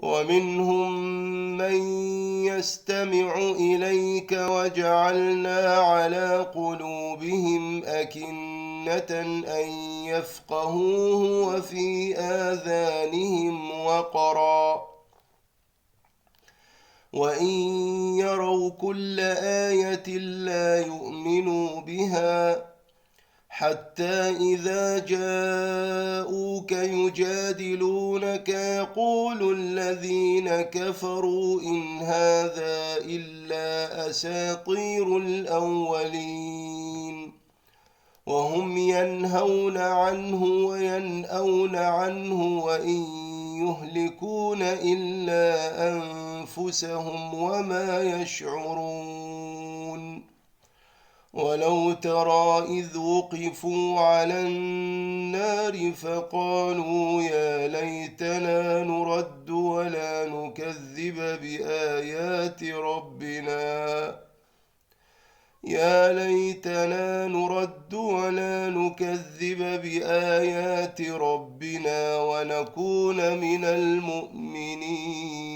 ومنهم من يستمع إليك وجعلنا على قلوبهم أكنة أن يفقهوه وفي آذانهم وقرا وإن يروا كل آية لا يؤمنوا بها حتى إذا جاءوك يجادلونك يقول الذين كفروا إن هذا إلا أساطير الأولين وهم ينهون عنه وينأون عنه وإن يهلكون إلا أنفسهم وما يشعرون ولو ترى إذ وقفوا على النار فقالوا يا ليتنا نرد ولا نكذب بآيات ربنا ونكون من المؤمنين.